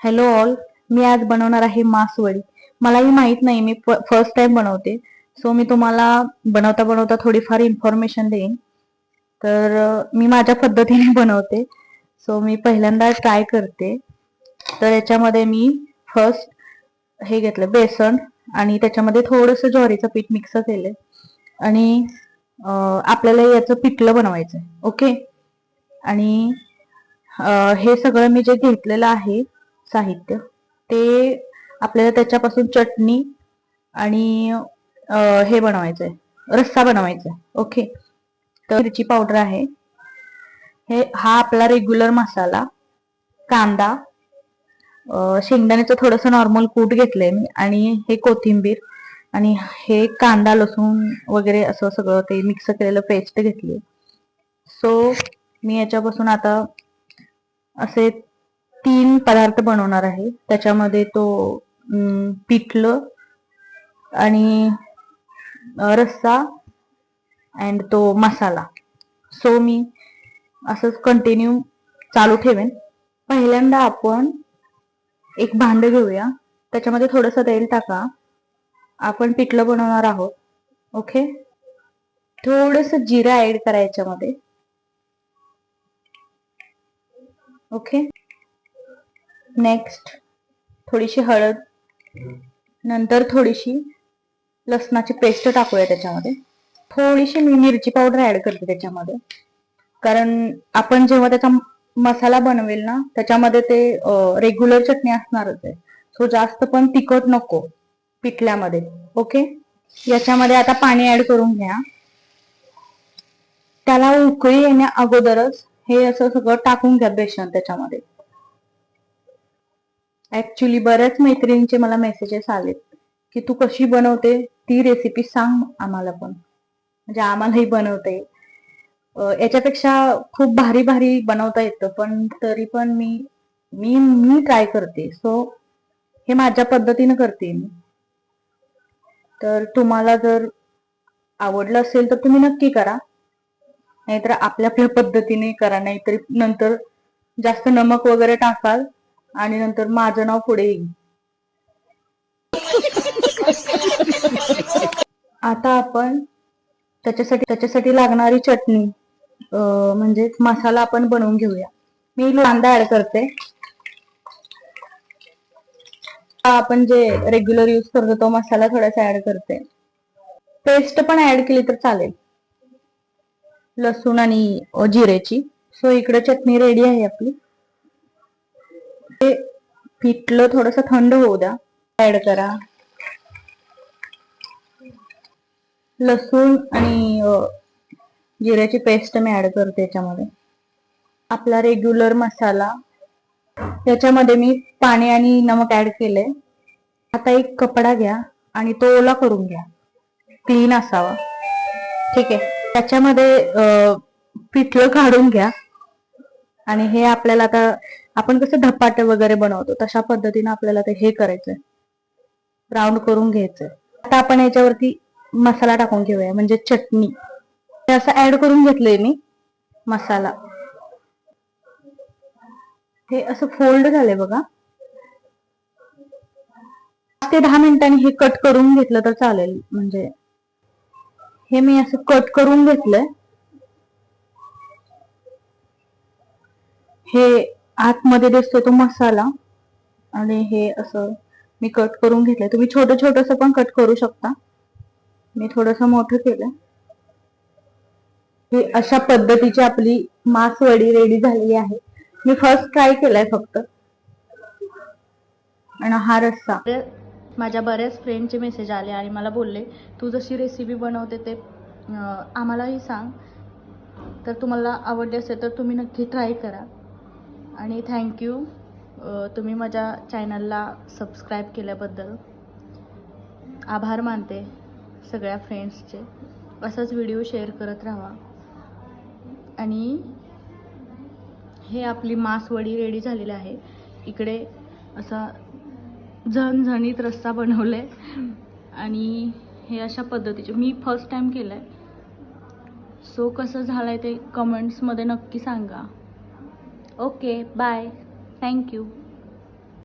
Hello all. मी आज बनवणार आहे मासवडी. मलाही माहित नाही, मी फर्स्ट टाइम बनवते. सो मी तुम्हाला बनवता बनवता थोडीफार इन्फॉर्मेशन देईन. तर मी माझ्या पद्धतीने बनवते. सो मी पहिल्यांदा ट्राय करते. तर याच्यामध्ये मी फर्स्ट हे घेतलं बेसन आणि त्याच्यामध्ये थोडंसं ज्वारीचं पीठ मिक्स केले आणि आपल्याला याचं पिठलं बनवायचं. ओके. आणि हे सगळं मी जे घेतलेलं आहे साहित्य, ते आपल्याला त्याच्यापासून चटणी आणि हे बनवायचंय, रस्सा बनवायचा. ओके. तर मिरची पावडर आहे, हा आपला रेग्युलर मसाला, कांदा, शेंगदाण्याचं थोडंसं नॉर्मल कूट घेतलंय मी, आणि हे कोथिंबीर, आणि हे कांदा लसूण वगैरे असं सगळं ते मिक्स केलेलं पेस्ट घेतली. सो मी याच्यापासून आता असे 3 पदार्थ बनवणार आहे. त्याच्यामध्ये तो पिठलं आणि रस्सा अँड तो मसाला. सो मी असंच कंटिन्यू चालू ठेवेन. पहिल्यांदा आपण एक भांड घेऊया, त्याच्यामध्ये थोडंसं तेल टाका. आपण पिठलं बनवणार आहोत. ओके. थोडंसं जिरा ऍड करा याच्यामध्ये. ओके. नेक्स्ट थोडीशी हळद, नंतर थोडीशी लसणाची पेस्ट टाकूया त्याच्यामध्ये. थोडीशी मी मिरची पावडर ऍड करते त्याच्यामध्ये, कारण आपण जेव्हा त्याचा मसाला बनवेल ना, त्याच्यामध्ये ते रेग्युलर चटणी असणारच आहे. सो जास्त पण तिखट नको पिठल्यामध्ये. ओके. याच्यामध्ये आता पाणी ऍड करून घ्या. त्याला उकळी येण्या अगोदरच हे असं सगळं टाकून घ्या बेसन त्याच्यामध्ये. ऍक्च्युली बऱ्याच मैत्रिणींचे मला मेसेजेस आलेत की तू कशी बनवते, ती रेसिपी सांग आम्हाला पण, म्हणजे आम्हालाही बनवता येईल. याच्यापेक्षा खूप भारी भारी बनवता येतं, पण तरी पण मी मी मी ट्राय करते. सो हे माझ्या पद्धतीने करते मी. तर तुम्हाला जर आवडलं असेल तर तुम्ही नक्की करा, नाहीतर आपल्या आपल्या पद्धतीने करा. नाहीतर नंतर जास्त नमक वगैरे टाकाल आणि नंतर माझं नाव पुढे येईल. आता आपण त्याच्यासाठी लागणारी चटणी म्हणजे मसाला आपण बनवून घेऊया. मी कांदा ऍड करते. आपण जे रेग्युलर यूज करतो तो मसाला थोडासा ऍड करते. पेस्ट पण ऍड केली तर चालेल, लसूण आणि जिरेची. सो इकडे चटणी रेडी आहे आपली. ते पिठलं थोडंसं थंड होऊ द्या. ऍड करा लसूण आणि जिऱ्याची पेस्ट मी ऍड करते याच्यामध्ये. आपला रेग्युलर मसाला, त्याच्यामध्ये मी पाणी आणि नमक ऍड केलंय. आता एक कपडा घ्या आणि तो ओला करून घ्या, क्लीन असावा. ठीक आहे. त्याच्यामध्ये पिठलं काढून घ्या आणि हे आपल्याला आता आपण कसं धपाटे वगैरे बनवतो तशा पद्धतीने आपल्याला ते हे करायचंय, राऊंड करून घ्यायचंय. आता आपण याच्यावरती मसाला टाकून घेऊया, म्हणजे चटणी. हे असं ऍड करून घेतलंय मी मसाला. हे असं फोल्ड झालंय बघा. 5 ते 10 मिनिटांनी हे कट करून घेतलं तर चालेल. म्हणजे हे मी असं कट करून घेतलंय. हे आतमध्ये दिसतो तो मसाला, आणि हे असं मी कट करून घेतलंय. तुम्ही छोटं छोटंसं पण कट करू शकता. मी थोडंसं मोठं केलंय. ही अशा पद्धतीची आपली मासवडी रेडी झालेली आहे. मी फर्स्ट ट्राय केलाय फक्त. आणि हा रस्सा, माझ्या बऱ्याच फ्रेंडचे मेसेज आले आणि मला बोलले तू जशी रेसिपी बनवते ते आम्हालाही सांग. तर तुम्हाला आवडली असेल तर तुम्ही नक्की ट्राय करा. आणि थँक्यू, तुम्ही माझ्या चॅनलला सबस्क्राईब केल्याबद्दल. आभार मानते सगळ्या फ्रेंड्सचे. असंच व्हिडिओ शेअर करत राहा. आणि हे आपली मासवडी रेडी झालेली आहे. इकडे असा झणझणीत रस्सा बनवलाय आणि हे अशा पद्धतीचे मी फर्स्ट टाइम केलंय. सो कसं झालंय ते कमेंट्समध्ये नक्की सांगा. Okay, bye, thank you.